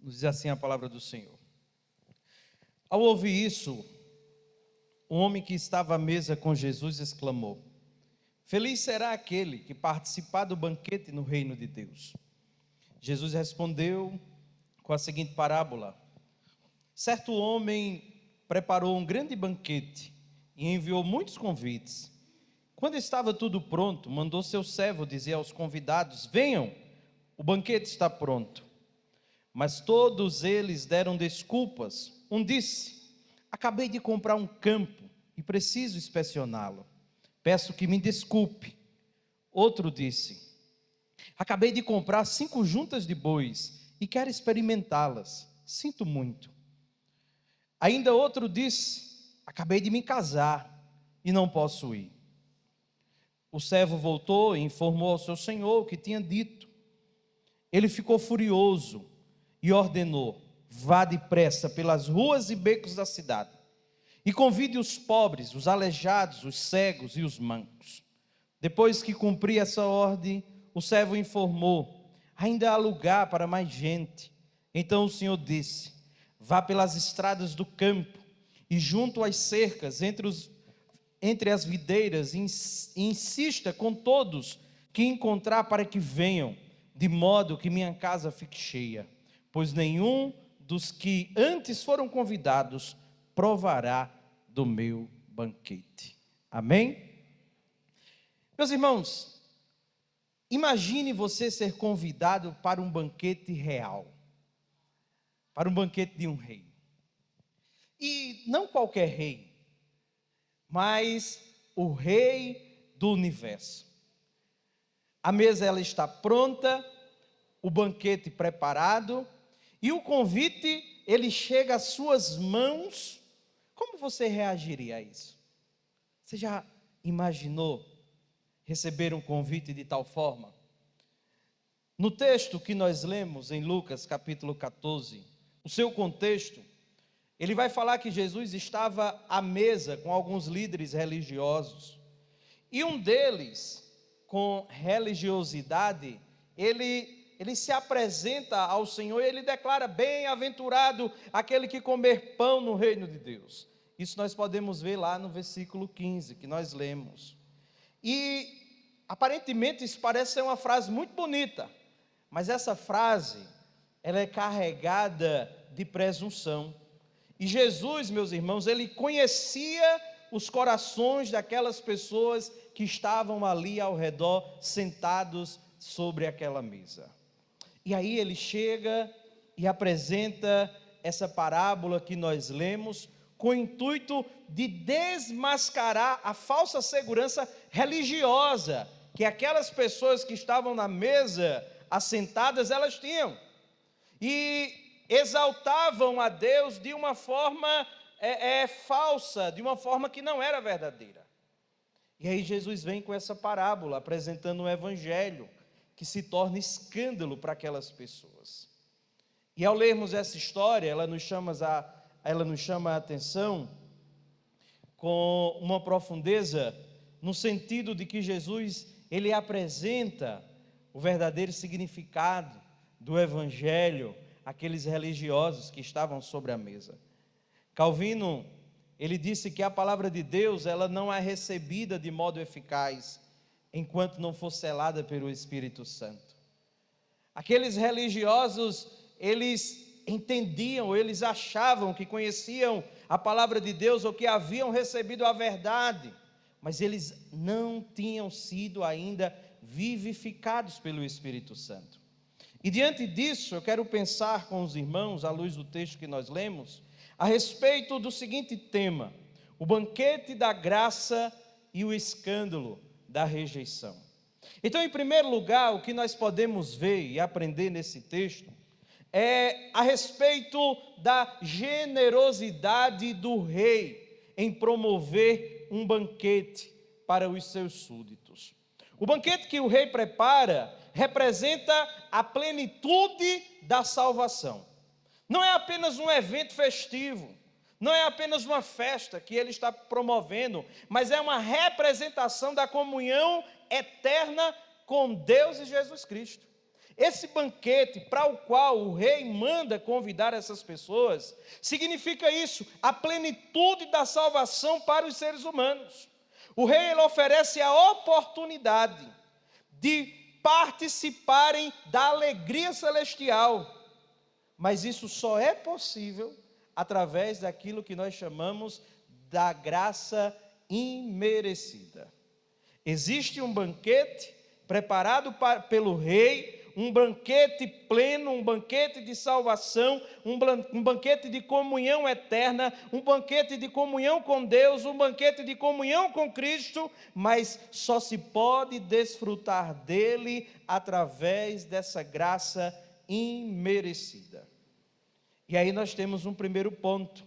Nos diz assim a palavra do Senhor. Ao ouvir isso, o homem que estava à mesa com Jesus exclamou: Feliz será aquele que participar do banquete no reino de Deus. Jesus respondeu com a seguinte parábola: Certo homem preparou um grande banquete e enviou muitos convites. Quando estava tudo pronto, mandou seu servo dizer aos convidados: Venham, o banquete está pronto. Mas todos eles deram desculpas. Um disse: Acabei de comprar um campo e preciso inspecioná-lo. Peço que me desculpe. Outro disse: Acabei de comprar 5 juntas de bois e quero experimentá-las. Sinto muito. Ainda outro disse: Acabei de me casar e não posso ir. O servo voltou e informou ao seu senhor o que tinha dito. Ele ficou furioso e ordenou: Vá depressa pelas ruas e becos da cidade e convide os pobres, os aleijados, os cegos e os mancos. Depois que cumpri essa ordem, o servo informou: Ainda há lugar para mais gente. Então o Senhor disse: Vá pelas estradas do campo e junto às cercas, entre as videiras, e insista com todos que encontrar para que venham, de modo que minha casa fique cheia, pois nenhum dos que antes foram convidados provará do meu banquete. Amém? Meus irmãos, imagine você ser convidado para um banquete real, para um banquete de um rei. E não qualquer rei, mas o rei do universo. A mesa ela está pronta, o banquete preparado, e o convite ele chega às suas mãos. Como você reagiria a isso? Você já imaginou receber um convite de tal forma? No texto que nós lemos em Lucas capítulo 14, o seu contexto, ele vai falar que Jesus estava à mesa com alguns líderes religiosos, e um deles, com religiosidade, ele se apresenta ao Senhor e ele declara: bem-aventurado aquele que comer pão no reino de Deus. Isso nós podemos ver lá no versículo 15 que nós lemos. E aparentemente isso parece ser uma frase muito bonita, mas essa frase ela é carregada de presunção. E Jesus, meus irmãos, ele conhecia os corações daquelas pessoas que estavam ali ao redor, sentados sobre aquela mesa. E aí ele chega e apresenta essa parábola que nós lemos, com o intuito de desmascarar a falsa segurança religiosa que aquelas pessoas que estavam na mesa assentadas, elas tinham. E exaltavam a Deus de uma forma falsa, de uma forma que não era verdadeira. E aí Jesus vem com essa parábola, apresentando um evangelho que se torna escândalo para aquelas pessoas. E ao lermos essa história, ela nos chama a atenção com uma profundeza, no sentido de que Jesus, ele apresenta o verdadeiro significado do evangelho àqueles religiosos que estavam sobre a mesa. Calvino, ele disse que a palavra de Deus, ela não é recebida de modo eficaz, enquanto não for selada pelo Espírito Santo. Aqueles religiosos, eles entendiam, eles achavam que conheciam a palavra de Deus, ou que haviam recebido a verdade, mas eles não tinham sido ainda vivificados pelo Espírito Santo. E diante disso, eu quero pensar com os irmãos, à luz do texto que nós lemos, a respeito do seguinte tema: o banquete da graça e o escândalo da rejeição. Então, em primeiro lugar, o que nós podemos ver e aprender nesse texto é a respeito da generosidade do rei em promover um banquete para os seus súditos. O banquete que o rei prepara representa a plenitude da salvação. Não é apenas um evento festivo, não é apenas uma festa que ele está promovendo, mas é uma representação da comunhão eterna com Deus e Jesus Cristo. esse banquete para o qual o rei manda convidar essas pessoas, significa isso, a plenitude da salvação para os seres humanos. O rei ele oferece a oportunidade de participarem da alegria celestial, mas isso só é possível através daquilo que nós chamamos da graça imerecida. Existe um banquete preparado pelo rei, um banquete pleno, um banquete de salvação, um banquete de comunhão eterna, um banquete de comunhão com Deus, um banquete de comunhão com Cristo, mas só se pode desfrutar dele através dessa graça imerecida. E aí nós temos um primeiro ponto,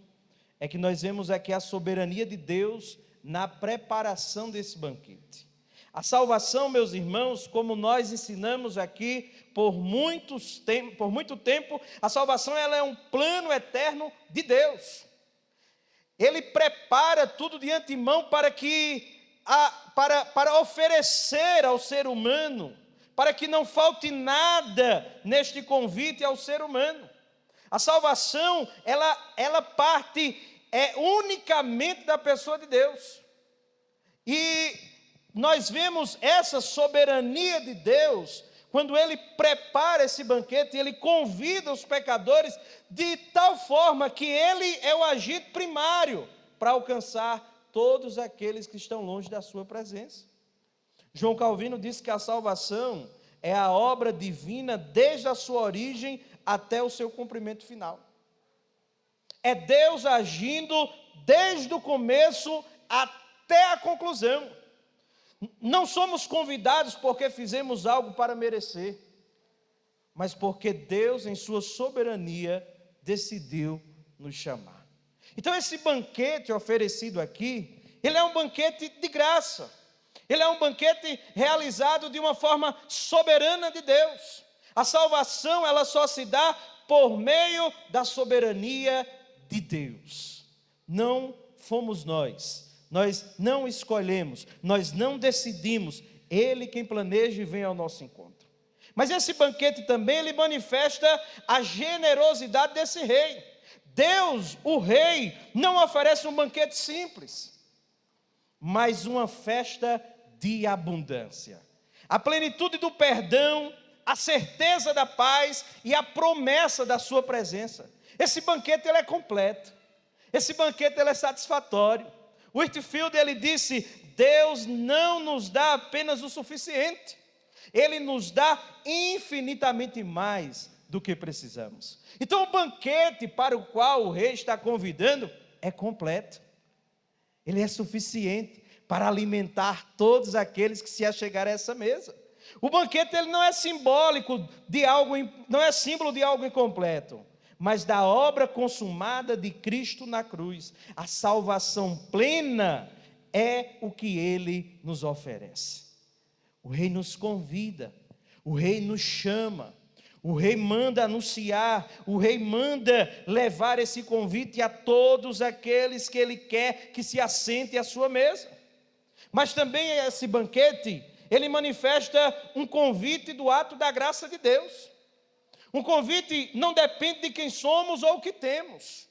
é que nós vemos aqui a soberania de Deus na preparação desse banquete. A salvação, meus irmãos, como nós ensinamos aqui por muito tempo, a salvação ela é um plano eterno de Deus. Ele prepara tudo de antemão para oferecer ao ser humano, para que não falte nada neste convite ao ser humano. A salvação, ela parte unicamente da pessoa de Deus. E nós vemos essa soberania de Deus, quando Ele prepara esse banquete, Ele convida os pecadores de tal forma que Ele é o agente primário para alcançar todos aqueles que estão longe da sua presença. João Calvino disse que a salvação é a obra divina desde a sua origem até o seu cumprimento final. É Deus agindo desde o começo até a conclusão. Não somos convidados porque fizemos algo para merecer, mas porque Deus, em sua soberania, decidiu nos chamar. Então esse banquete oferecido aqui, ele é um banquete de graça. Ele é um banquete realizado de uma forma soberana de Deus. A salvação, ela só se dá por meio da soberania de Deus. Não fomos nós não escolhemos, nós não decidimos, Ele quem planeja e vem ao nosso encontro. Mas esse banquete também, ele manifesta a generosidade desse rei. Deus, o rei, não oferece um banquete simples, mas uma festa de abundância. A plenitude do perdão, a certeza da paz e a promessa da sua presença. Esse banquete ele é completo, esse banquete ele é satisfatório. Whitefield ele disse: Deus não nos dá apenas o suficiente, Ele nos dá infinitamente mais do que precisamos. Então o banquete para o qual o rei está convidando é completo, ele é suficiente para alimentar todos aqueles que se achegarem a essa mesa. O banquete ele não é simbólico de algo, não é símbolo de algo incompleto, mas da obra consumada de Cristo na cruz. A salvação plena é o que Ele nos oferece. O Rei nos convida, o Rei nos chama, o Rei manda anunciar, o Rei manda levar esse convite a todos aqueles que Ele quer que se assentem à sua mesa. Mas também esse banquete, ele manifesta um convite do ato da graça de Deus. Um convite não depende de quem somos ou o que temos,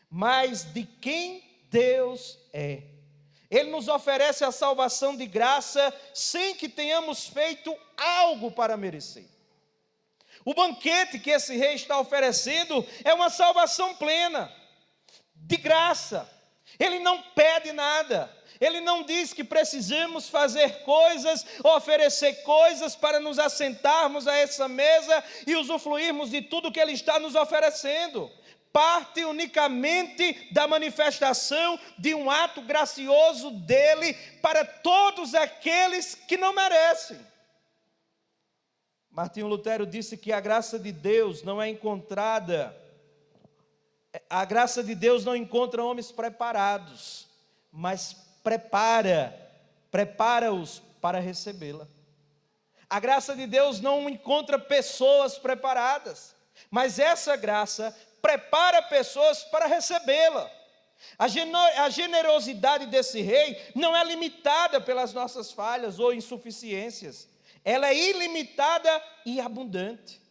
mas de quem Deus é. Ele nos oferece a salvação de graça sem que tenhamos feito algo para merecer. O banquete que esse rei está oferecendo é uma salvação plena, de graça. Ele não pede nada. Ele não diz que precisamos fazer coisas, oferecer coisas para nos assentarmos a essa mesa e usufruirmos de tudo que Ele está nos oferecendo. Parte unicamente da manifestação de um ato gracioso dEle para todos aqueles que não merecem. Martinho Lutero disse que a graça de Deus não é encontrada, a graça de Deus não encontra homens preparados, mas prepara-os para recebê-la. A graça de Deus não encontra pessoas preparadas, mas essa graça prepara pessoas para recebê-la. A generosidade desse rei não é limitada pelas nossas falhas ou insuficiências. ela é ilimitada e abundante.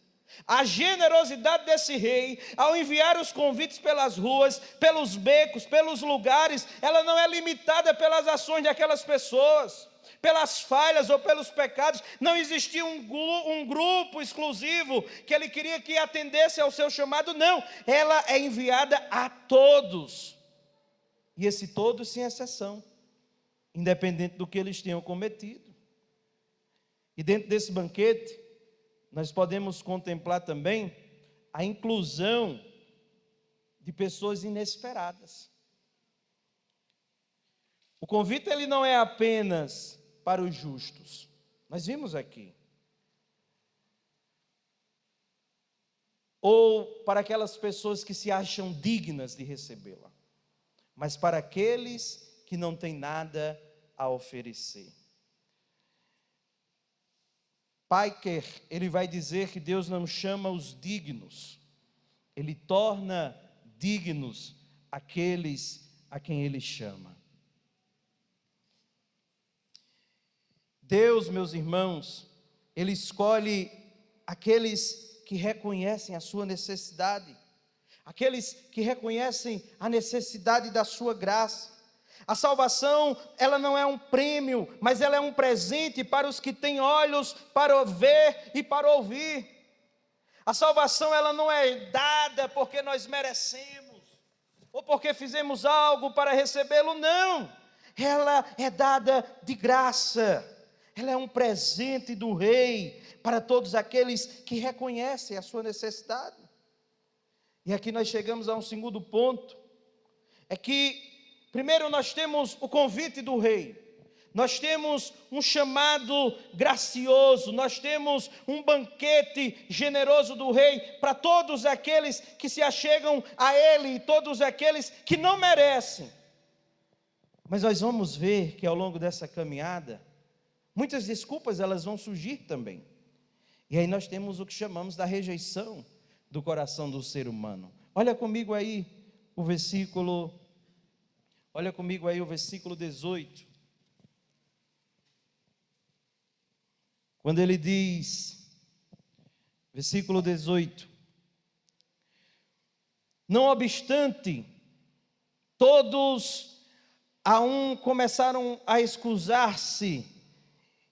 A generosidade desse rei, ao enviar os convites pelas ruas, pelos becos, pelos lugares, ela não é limitada pelas ações daquelas pessoas, pelas falhas ou pelos pecados. Não existia um grupo exclusivo que ele queria que atendesse ao seu chamado, não. Ela é enviada a todos, e esse todos sem exceção, independente do que eles tenham cometido. E dentro desse banquete, nós podemos contemplar também a inclusão de pessoas inesperadas. O convite ele não é apenas para os justos. Nós vimos aqui. Ou para aquelas pessoas que se acham dignas de recebê-la, mas para aqueles que não têm nada a oferecer. Piker, ele vai dizer que Deus não chama os dignos, Ele torna dignos aqueles a quem Ele chama. Deus, meus irmãos, Ele escolhe aqueles que reconhecem a sua necessidade, aqueles que reconhecem a necessidade da sua graça. A salvação, ela não é um prêmio, mas ela é um presente para os que têm olhos para ver e para ouvir. A salvação, ela não é dada porque nós merecemos, ou porque fizemos algo para recebê-lo, não. Ela é dada de graça, ela é um presente do Rei para todos aqueles que reconhecem a sua necessidade. E aqui nós chegamos a um segundo ponto, é que primeiro nós temos o convite do rei, nós temos um chamado gracioso, nós temos um banquete generoso do rei para todos aqueles que se achegam a ele e todos aqueles que não merecem. Mas nós vamos ver que ao longo dessa caminhada, muitas desculpas elas vão surgir também. E aí nós temos o que chamamos da rejeição do coração do ser humano. Olha comigo aí o versículo 18, quando ele diz, versículo 18: não obstante, todos a um começaram a escusar-se,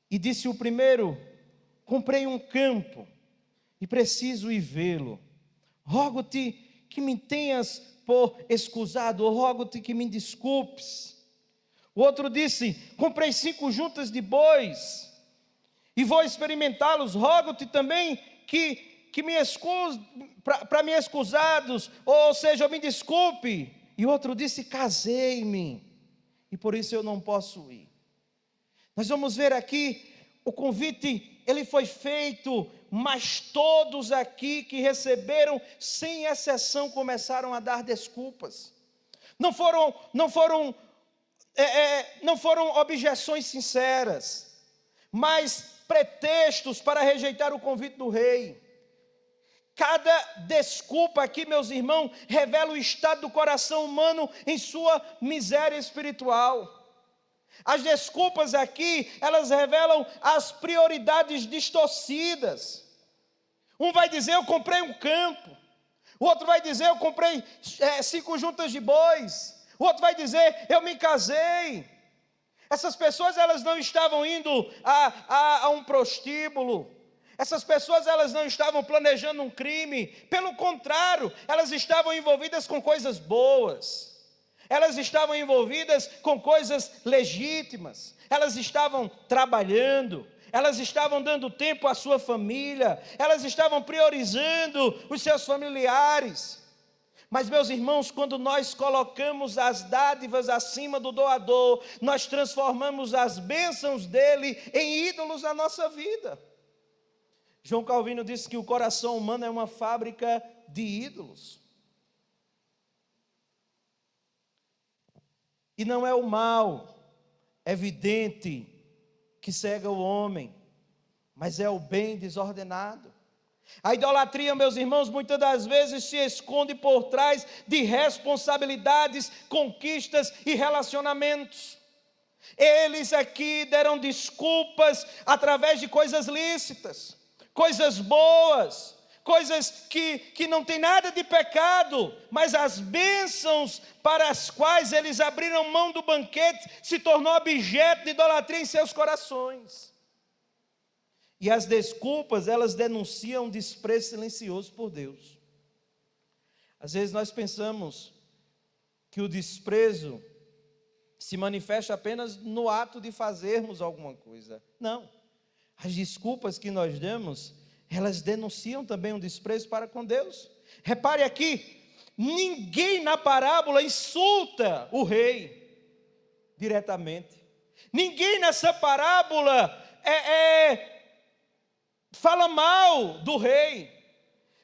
e disse o primeiro: comprei um campo e preciso ir vê-lo, rogo-te que me tenhas por escusado, ou rogo-te que me desculpes. O outro disse: comprei 5 juntas de bois e vou experimentá-los, rogo-te também que me excuse, para me excusados, ou seja, me desculpe. E o outro disse: casei-me e por isso eu não posso ir. Nós vamos ver aqui, o convite, ele foi feito, mas todos aqui que receberam, sem exceção, começaram a dar desculpas. Não foram objeções sinceras, mas pretextos para rejeitar o convite do rei. Cada desculpa aqui, meus irmãos, revela o estado do coração humano em sua miséria espiritual. As desculpas aqui, elas revelam as prioridades distorcidas. Um vai dizer: eu comprei um campo. O outro vai dizer: eu comprei 5 juntas de bois. O outro vai dizer: eu me casei. Essas pessoas, elas não estavam indo a um prostíbulo. Essas pessoas, elas não estavam planejando um crime. Pelo contrário, elas estavam envolvidas com coisas boas. Elas estavam envolvidas com coisas legítimas, elas estavam trabalhando, elas estavam dando tempo à sua família, elas estavam priorizando os seus familiares. Mas, meus irmãos, quando nós colocamos as dádivas acima do doador, nós transformamos as bênçãos dele em ídolos na nossa vida. João Calvino disse que o coração humano é uma fábrica de ídolos. E não é o mal evidente que cega o homem, mas é o bem desordenado. A idolatria, meus irmãos, muitas das vezes se esconde por trás de responsabilidades, conquistas e relacionamentos. Eles aqui deram desculpas através de coisas lícitas, coisas boas, coisas que não tem nada de pecado, mas as bênçãos para as quais eles abriram mão do banquete se tornou objeto de idolatria em seus corações. E as desculpas, elas denunciam desprezo silencioso por Deus. Às vezes nós pensamos que o desprezo se manifesta apenas no ato de fazermos alguma coisa. Não. As desculpas que nós damos, elas denunciam também um desprezo para com Deus. Repare aqui, ninguém na parábola insulta o rei diretamente. Ninguém nessa parábola fala mal do rei.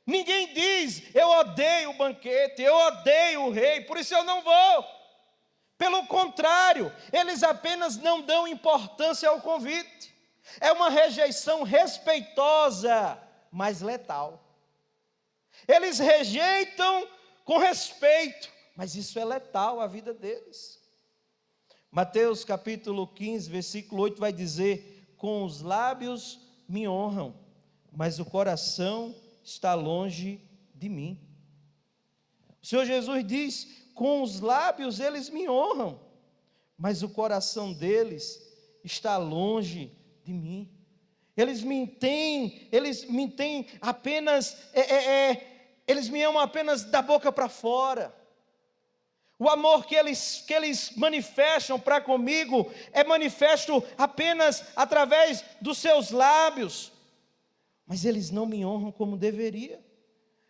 Ninguém diz, eu odeio o banquete, eu odeio o rei, por isso eu não vou. Pelo contrário, eles apenas não dão importância ao convite. É uma rejeição respeitosa, mas letal. Eles rejeitam com respeito, mas isso é letal à vida deles. Mateus capítulo 15, versículo 8 vai dizer: com os lábios me honram, mas o coração está longe de mim. O Senhor Jesus diz: com os lábios eles me honram, mas o coração deles está longe de mim. Eles me têm apenas, eles me amam apenas da boca para fora. O amor que eles manifestam para comigo é manifesto apenas através dos seus lábios, mas eles não me honram como deveria.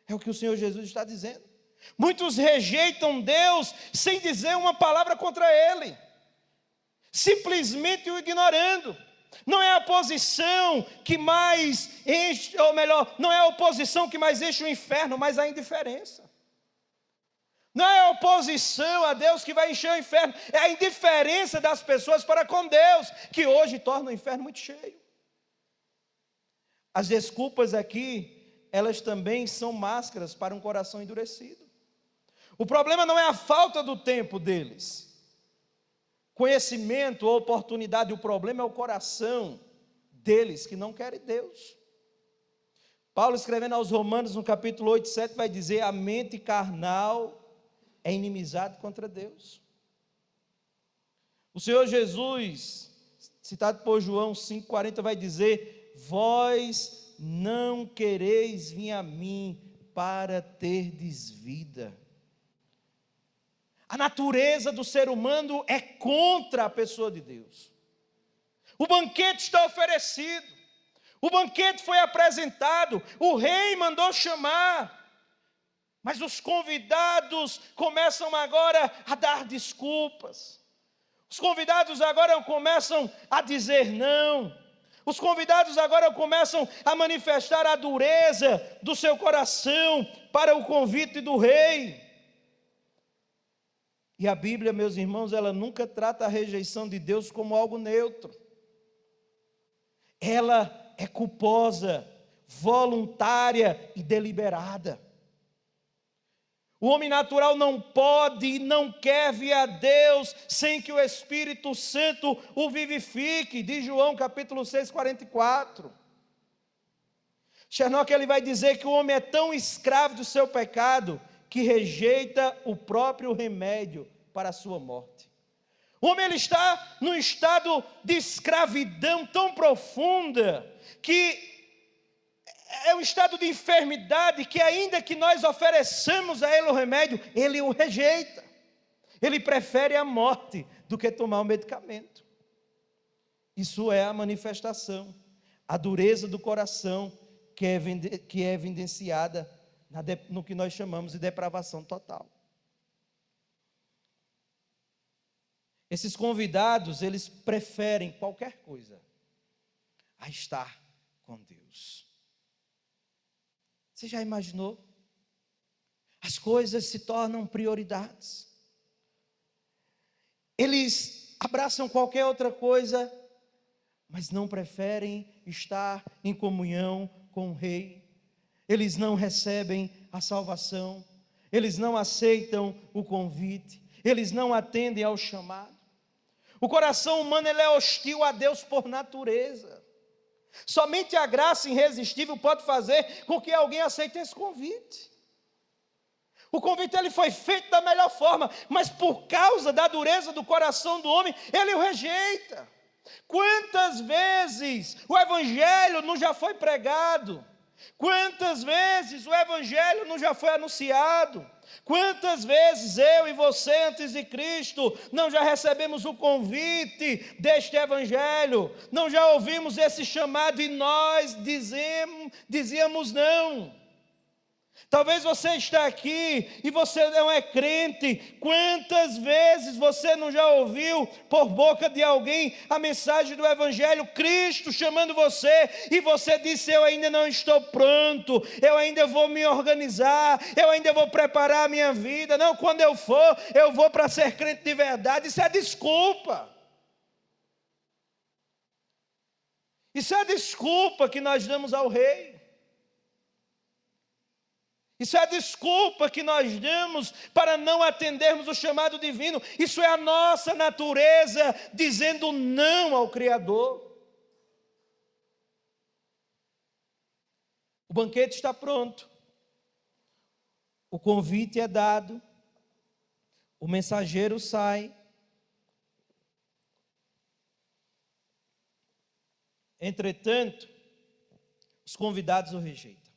É o que o Senhor Jesus está dizendo. Muitos rejeitam Deus sem dizer uma palavra contra Ele, simplesmente o ignorando. Não é a posição que mais enche, ou melhor, não é a oposição que mais enche o inferno, mas a indiferença. Não é a oposição a Deus que vai encher o inferno, é a indiferença das pessoas para com Deus, que hoje torna o inferno muito cheio. As desculpas aqui, elas também são máscaras para um coração endurecido. O problema não é a falta do tempo deles, conhecimento ou oportunidade, o problema é o coração deles que não querem Deus. Paulo, escrevendo aos Romanos no capítulo 8, 7, vai dizer: a mente carnal é inimizade contra Deus. O Senhor Jesus, citado por João 5,40, vai dizer: vós não quereis vir a mim para terdes vida. A natureza do ser humano é contra a pessoa de Deus. O banquete está oferecido, o banquete foi apresentado, o rei mandou chamar, mas os convidados começam agora a dar desculpas. Os convidados agora começam a dizer não. Os convidados agora começam a manifestar a dureza do seu coração para o convite do rei. E a Bíblia, meus irmãos, ela nunca trata a rejeição de Deus como algo neutro. Ela é culposa, voluntária e deliberada. O homem natural não pode e não quer vir a Deus sem que o Espírito Santo o vivifique, diz João capítulo 6, 44. Chernock, ele vai dizer que o homem é tão escravo do seu pecado que rejeita o próprio remédio para a sua morte. O homem, ele está num estado de escravidão tão profunda, que é um estado de enfermidade, que ainda que nós ofereçamos a ele o remédio, ele o rejeita. Ele prefere a morte do que tomar o medicamento. Isso é a manifestação, a dureza do coração que é evidenciada no que nós chamamos de depravação total. Esses convidados, eles preferem qualquer coisa a estar com Deus. Você já imaginou? As coisas se tornam prioridades. Eles abraçam qualquer outra coisa, mas não preferem estar em comunhão com o Rei. Eles não recebem a salvação, eles não aceitam o convite, eles não atendem ao chamado. O coração humano ele é hostil a Deus por natureza. Somente a graça irresistível pode fazer com que alguém aceite esse convite. O convite ele foi feito da melhor forma, mas por causa da dureza do coração do homem, ele o rejeita. Quantas vezes o evangelho não já foi pregado? Quantas vezes o evangelho não já foi anunciado? Quantas vezes eu e você antes de Cristo não já recebemos o convite deste evangelho? Não já ouvimos esse chamado e nós dizíamos não? Talvez você está aqui e você não é crente. Quantas vezes você não já ouviu por boca de alguém a mensagem do evangelho, Cristo chamando você, e você disse: eu ainda não estou pronto, eu ainda vou me organizar, eu ainda vou preparar a minha vida. Não, quando eu vou para ser crente de verdade. Isso é desculpa. Isso é desculpa que nós damos ao rei. Isso é a desculpa que nós damos para não atendermos o chamado divino. Isso é a nossa natureza dizendo não ao Criador. O banquete está pronto. O convite é dado. O mensageiro sai. Entretanto, os convidados o rejeitam.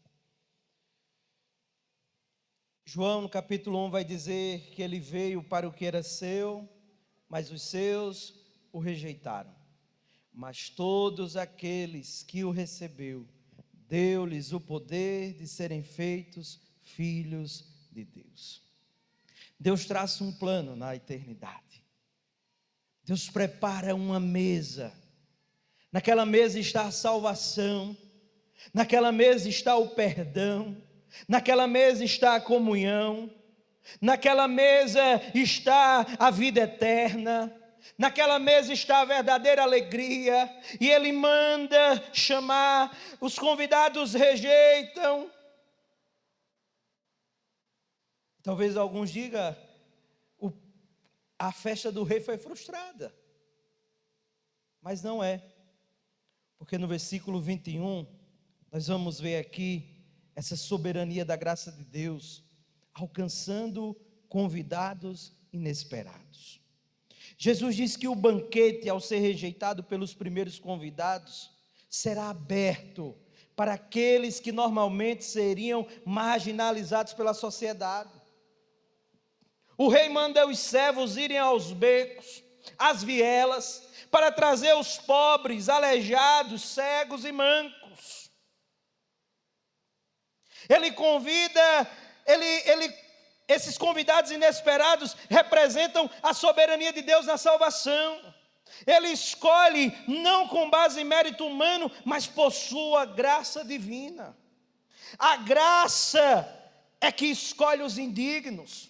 João, no capítulo 1, vai dizer que ele veio para o que era seu, mas os seus o rejeitaram. Mas todos aqueles que o recebeu, deu-lhes o poder de serem feitos filhos de Deus. Deus traça um plano na eternidade. Deus prepara uma mesa. Naquela mesa está a salvação, naquela mesa está o perdão, naquela mesa está a comunhão, naquela mesa está a vida eterna, naquela mesa está a verdadeira alegria, e Ele manda chamar, os convidados rejeitam. Talvez alguns digam, a festa do rei foi frustrada, mas não é, porque no versículo 21, nós vamos ver aqui, essa soberania da graça de Deus, alcançando convidados inesperados. Jesus diz que o banquete, ao ser rejeitado pelos primeiros convidados, será aberto para aqueles que normalmente seriam marginalizados pela sociedade. O rei manda os servos irem aos becos, às vielas, para trazer os pobres, aleijados, cegos e mancos. Ele convida, esses convidados inesperados representam a soberania de Deus na salvação. Ele escolhe não com base em mérito humano, mas por sua graça divina. A graça é que escolhe os indignos.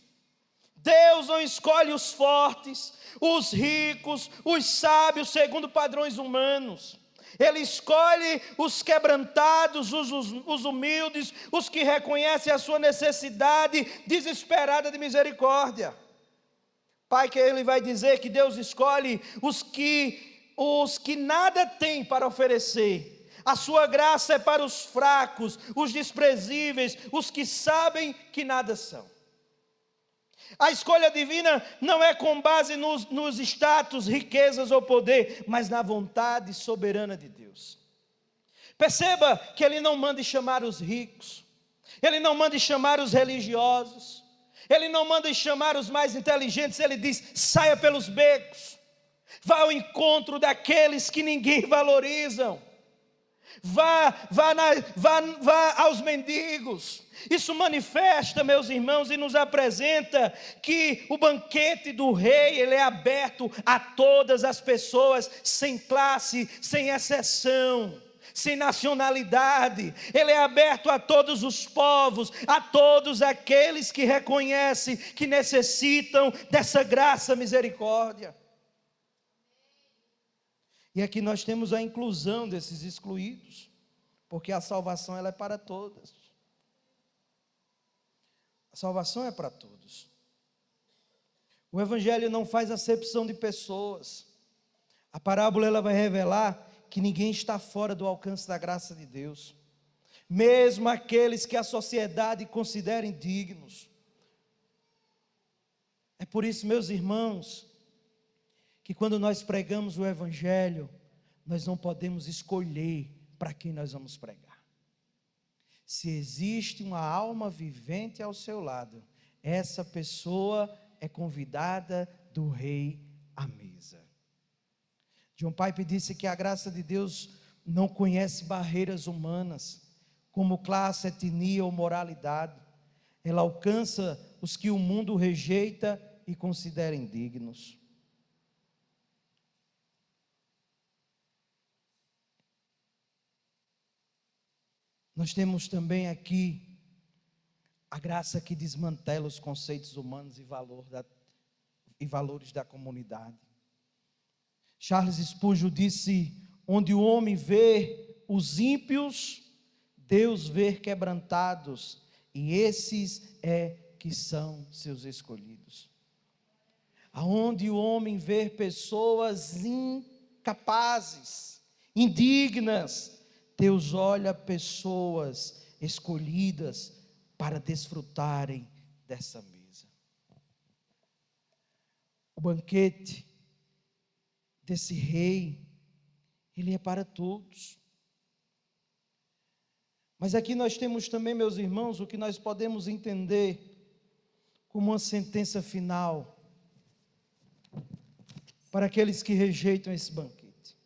Deus não escolhe os fortes, os ricos, os sábios segundo padrões humanos. Ele escolhe os quebrantados, os humildes, os que reconhecem a sua necessidade desesperada de misericórdia. Pai, que Ele vai dizer que Deus escolhe os que nada têm para oferecer. A sua graça é para os fracos, os desprezíveis, os que sabem que nada são. A escolha divina não é com base nos status, riquezas ou poder, mas na vontade soberana de Deus. Perceba que Ele não manda chamar os ricos, Ele não manda chamar os religiosos, Ele não manda chamar os mais inteligentes. Ele diz: saia pelos becos, vá ao encontro daqueles que ninguém valoriza, vá aos mendigos. Isso manifesta, meus irmãos, e nos apresenta que o banquete do rei, ele é aberto a todas as pessoas, sem classe, sem exceção, sem nacionalidade. Ele é aberto a todos os povos, a todos aqueles que reconhecem que necessitam dessa graça, misericórdia. E aqui nós temos a inclusão desses excluídos, porque a salvação ela é para todas. A salvação é para todos. O Evangelho não faz acepção de pessoas. A parábola ela vai revelar que ninguém está fora do alcance da graça de Deus, mesmo aqueles que a sociedade considera dignos. É por isso, meus irmãos, que quando nós pregamos o Evangelho, nós não podemos escolher para quem nós vamos pregar. Se existe uma alma vivente ao seu lado, essa pessoa é convidada do Rei à mesa. John Piper disse que a graça de Deus não conhece barreiras humanas, como classe, etnia ou moralidade. Ela alcança os que o mundo rejeita e considera indignos. Nós temos também aqui a graça que desmantela os conceitos humanos e valores da comunidade. Charles Spurgeon disse: onde o homem vê os ímpios, Deus vê quebrantados, e esses que são seus escolhidos. Aonde o homem vê pessoas incapazes, indignas, Deus olha pessoas escolhidas para desfrutarem dessa mesa. O banquete desse rei, ele é para todos. Mas aqui nós temos também, meus irmãos, o que nós podemos entender como uma sentença final para aqueles que rejeitam esse banquete.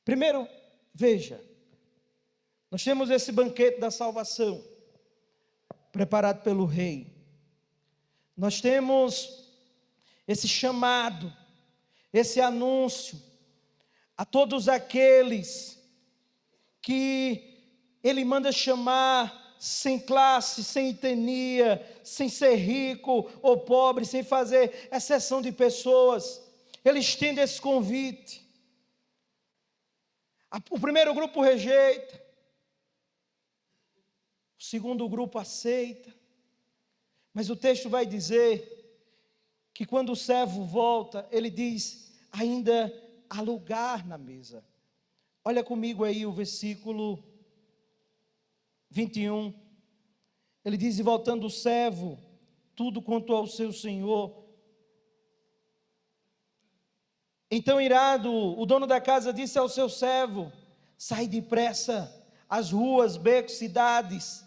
Primeiro, veja, nós temos esse banquete da salvação, preparado pelo rei. Nós temos esse chamado, esse anúncio a todos aqueles que ele manda chamar sem classe, sem etnia, sem ser rico ou pobre, sem fazer exceção de pessoas. Ele estende esse convite. O primeiro grupo rejeita, o segundo grupo aceita, mas o texto vai dizer que quando o servo volta, ele diz: ainda há lugar na mesa. Olha comigo aí o versículo 21, ele diz: e voltando o servo, tudo quanto ao seu senhor. Então irado, o dono da casa disse ao seu servo: sai depressa às ruas, becos, cidades,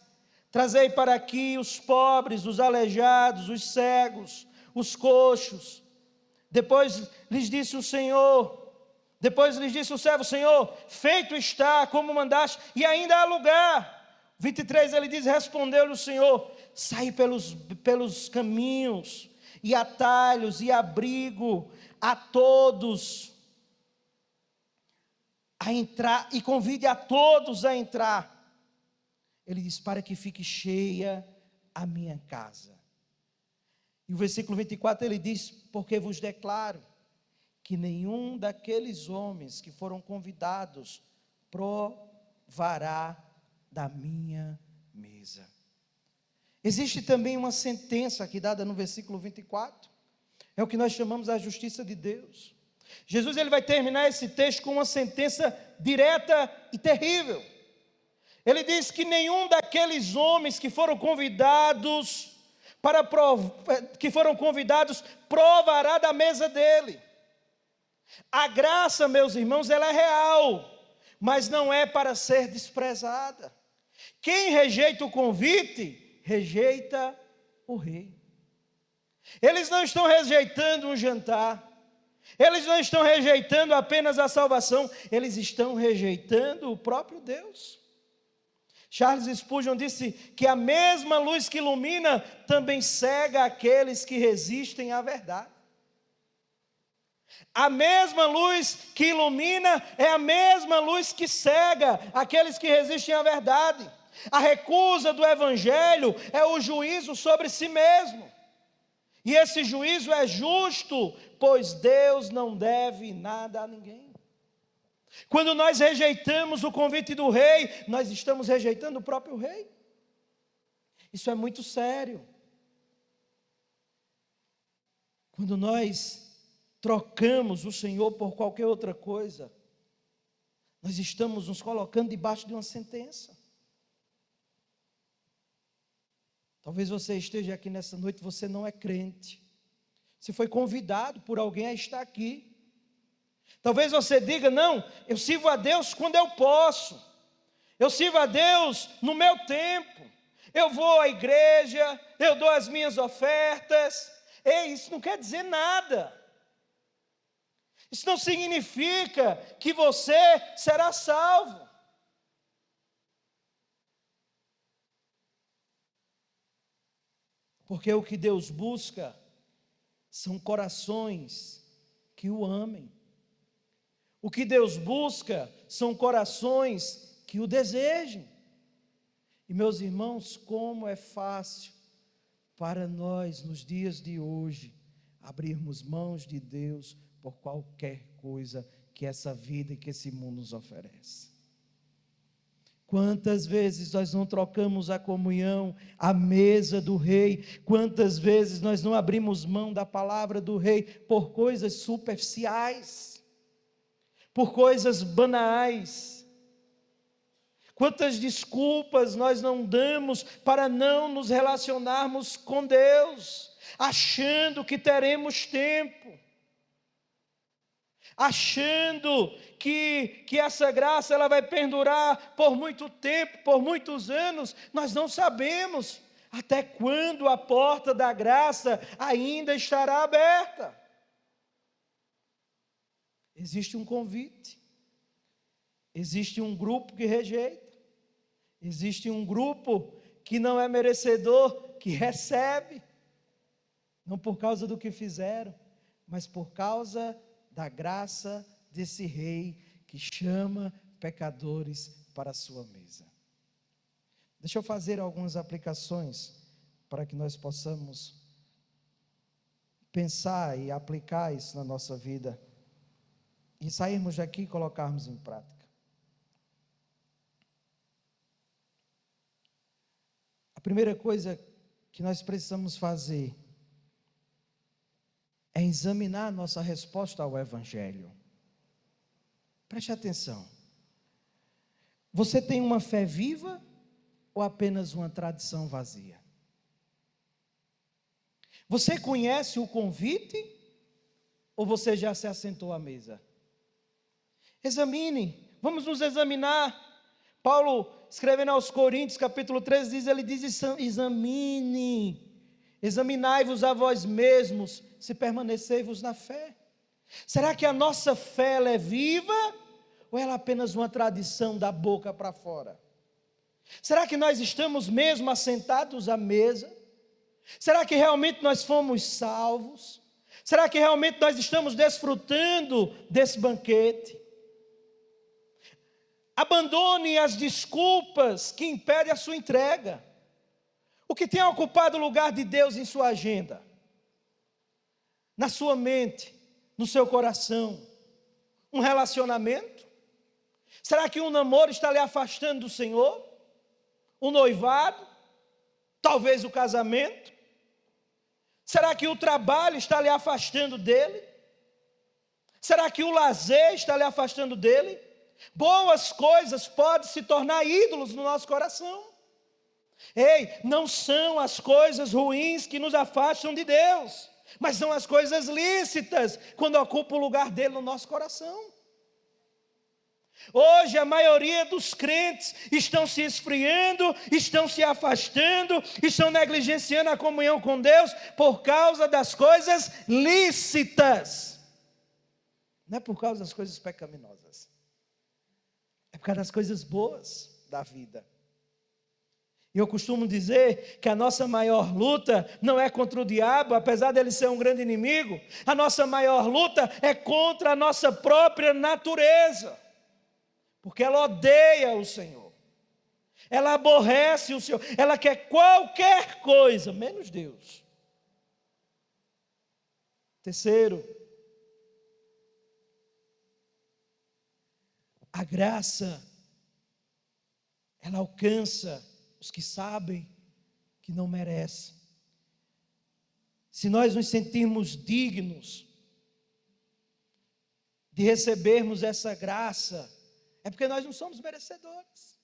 trazei para aqui os pobres, os aleijados, os cegos, os coxos. Depois lhes disse o servo: Senhor, feito está como mandaste, e ainda há lugar. 23, ele diz: respondeu-lhe o Senhor: sai pelos caminhos e atalhos e abrigo a todos a entrar, e convide a todos a entrar. Ele diz: para que fique cheia a minha casa. E o versículo 24 ele diz: porque vos declaro que nenhum daqueles homens que foram convidados provará da minha mesa. Existe também uma sentença aqui dada no versículo 24, é o que nós chamamos a justiça de Deus. Jesus ele vai terminar esse texto com uma sentença direta e terrível. Ele diz que nenhum daqueles homens que foram convidados provará da mesa dele. A graça, meus irmãos, ela é real, mas não é para ser desprezada. Quem rejeita o convite, rejeita o rei. Eles não estão rejeitando um jantar, eles não estão rejeitando apenas a salvação, eles estão rejeitando o próprio Deus. Charles Spurgeon disse que a mesma luz que ilumina também cega aqueles que resistem à verdade. A mesma luz que ilumina é a mesma luz que cega aqueles que resistem à verdade. A recusa do evangelho é o juízo sobre si mesmo. E esse juízo é justo, pois Deus não deve nada a ninguém. Quando nós rejeitamos o convite do rei, nós estamos rejeitando o próprio rei. Isso é muito sério. Quando nós trocamos o Senhor por qualquer outra coisa, nós estamos nos colocando debaixo de uma sentença. Talvez você esteja aqui nessa noite, você não é crente. Você foi convidado por alguém a estar aqui. Talvez você diga: não, eu sirvo a Deus quando eu posso. Eu sirvo a Deus no meu tempo. Eu vou à igreja, eu dou as minhas ofertas. Ei, isso não quer dizer nada. Isso não significa que você será salvo. Porque o que Deus busca são corações que o amem. O que Deus busca são corações que o desejem. E meus irmãos, como é fácil para nós, nos dias de hoje, abrirmos mãos de Deus por qualquer coisa que essa vida e que esse mundo nos oferece. Quantas vezes nós não trocamos a comunhão, a mesa do rei? Quantas vezes nós não abrimos mão da palavra do rei por coisas superficiais, por coisas banais? Quantas desculpas nós não damos para não nos relacionarmos com Deus, achando que teremos tempo, achando que essa graça ela vai perdurar por muito tempo, por muitos anos. Nós não sabemos até quando a porta da graça ainda estará aberta. Existe um convite, existe um grupo que rejeita, existe um grupo que não é merecedor, que recebe, não por causa do que fizeram, mas por causa da graça desse rei que chama pecadores para a sua mesa. Deixa eu fazer algumas aplicações para que nós possamos pensar e aplicar isso na nossa vida e sairmos daqui e colocarmos em prática. A primeira coisa que nós precisamos fazer é examinar a nossa resposta ao Evangelho. Preste atenção. Você tem uma fé viva ou apenas uma tradição vazia? Você conhece o convite ou você já se assentou à mesa? Examine, vamos nos examinar. Paulo, escrevendo aos Coríntios, capítulo 13, ele diz: examinai-vos a vós mesmos, se permanecei-vos na fé. Será que a nossa fé ela é viva, ou ela é apenas uma tradição da boca para fora? Será que nós estamos mesmo assentados à mesa? Será que realmente nós fomos salvos? Será que realmente nós estamos desfrutando desse banquete? Abandone as desculpas que impedem a sua entrega. O que tem ocupado o lugar de Deus em sua agenda, na sua mente, no seu coração? Um relacionamento? Será que um namoro está lhe afastando do Senhor? Um noivado? Talvez o casamento? Será que o trabalho está lhe afastando dele? Será que o lazer está lhe afastando dele? Boas coisas podem se tornar ídolos no nosso coração. Ei, não são as coisas ruins que nos afastam de Deus, mas são as coisas lícitas, quando ocupam o lugar dele no nosso coração. Hoje a maioria dos crentes estão se esfriando, estão se afastando, estão negligenciando a comunhão com Deus por causa das coisas lícitas. Não é por causa das coisas pecaminosas, é por causa das coisas boas da vida. E eu costumo dizer que a nossa maior luta não é contra o diabo, apesar dele ser um grande inimigo. A nossa maior luta é contra a nossa própria natureza, porque ela odeia o Senhor, ela aborrece o Senhor, ela quer qualquer coisa, menos Deus. Terceiro, a graça, ela alcança os que sabem que não merecem. Se nós nos sentirmos dignos, de recebermos essa graça, é porque nós não somos merecedores.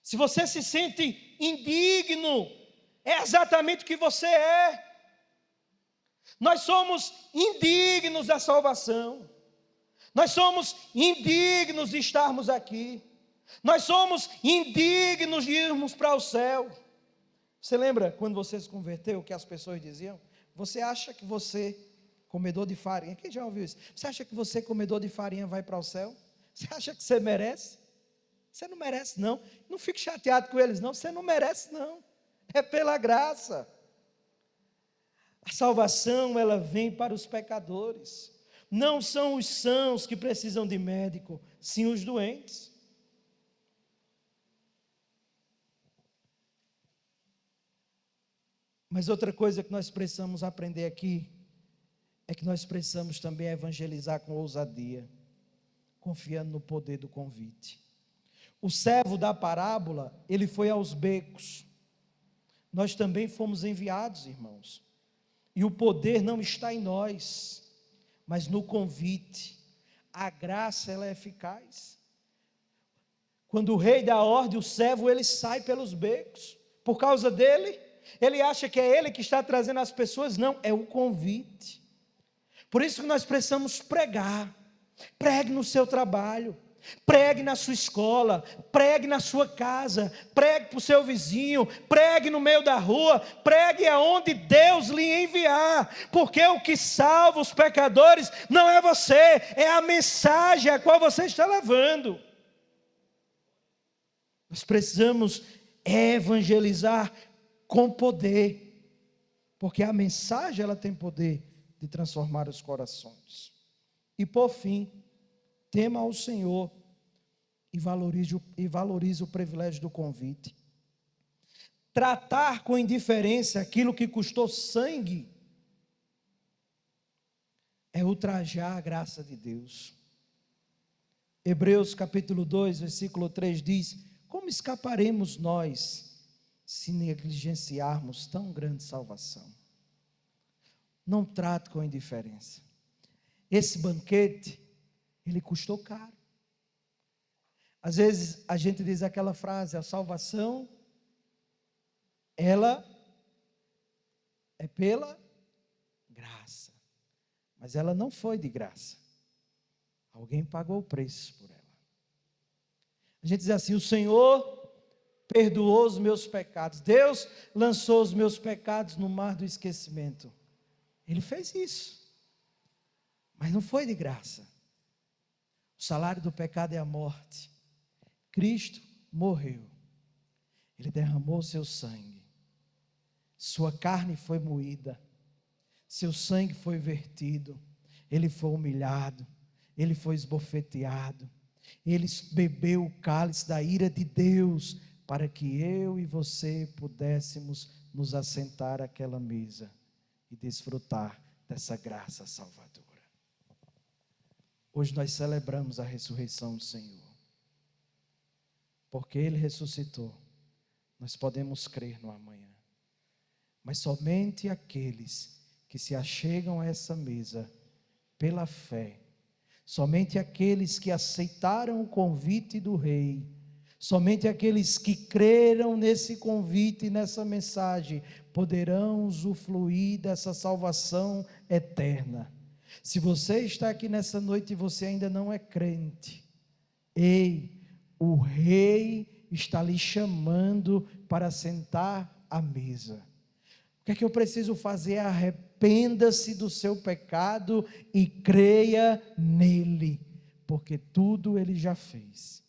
Se você se sente indigno, é exatamente o que você é. Nós somos indignos da salvação. Nós somos indignos de estarmos aqui. Nós somos indignos de irmos para o céu. Você lembra quando você se converteu, que as pessoas diziam? Você acha que você, comedor de farinha, quem já ouviu isso? Você acha que você, comedor de farinha, vai para o céu? Você acha que você merece? Você não merece não. Não fique chateado com eles não, você não merece não. É pela graça. A salvação, ela vem para os pecadores. Não são os sãos que precisam de médico, sim os doentes. Mas outra coisa que nós precisamos aprender aqui, é que nós precisamos também evangelizar com ousadia, confiando no poder do convite. O servo da parábola, ele foi aos becos. Nós também fomos enviados, irmãos. E o poder não está em nós, mas no convite. A graça, ela é eficaz. Quando o rei dá ordem, o servo, ele sai pelos becos. Por causa dele, ele acha que é ele que está trazendo as pessoas. Não, é o convite. Por isso que nós precisamos pregar. Pregue no seu trabalho. Pregue na sua escola, pregue na sua casa, pregue para o seu vizinho, pregue no meio da rua, pregue aonde Deus lhe enviar, porque o que salva os pecadores não é você, é a mensagem a qual você está levando. Nós precisamos evangelizar com poder, porque a mensagem ela tem poder de transformar os corações. E por fim, tema ao Senhor e valorize o privilégio do convite. Tratar com indiferença aquilo que custou sangue é ultrajar a graça de Deus. Hebreus capítulo 2, versículo 3 diz: como escaparemos nós se negligenciarmos tão grande salvação? Não trate com indiferença. Esse banquete, ele custou caro. Às vezes a gente diz aquela frase: a salvação, ela é pela graça. Mas ela não foi de graça. Alguém pagou o preço por ela. A gente diz assim: o Senhor perdoou os meus pecados. Deus lançou os meus pecados no mar do esquecimento. Ele fez isso. Mas não foi de graça. O salário do pecado é a morte. Cristo morreu. Ele derramou seu sangue. Sua carne foi moída. Seu sangue foi vertido. Ele foi humilhado. Ele foi esbofeteado. Ele bebeu o cálice da ira de Deus, para que eu e você pudéssemos nos assentar àquela mesa e desfrutar dessa graça salvadora. Hoje nós celebramos a ressurreição do Senhor. Porque Ele ressuscitou, nós podemos crer no amanhã. Mas somente aqueles que se achegam a essa mesa pela fé, somente aqueles que aceitaram o convite do Rei, somente aqueles que creram nesse convite e nessa mensagem, poderão usufruir dessa salvação eterna. Se você está aqui nessa noite e você ainda não é crente, ei, o Rei está lhe chamando para sentar à mesa. O que é que eu preciso fazer? Arrependa-se do seu pecado e creia nele, porque tudo ele já fez.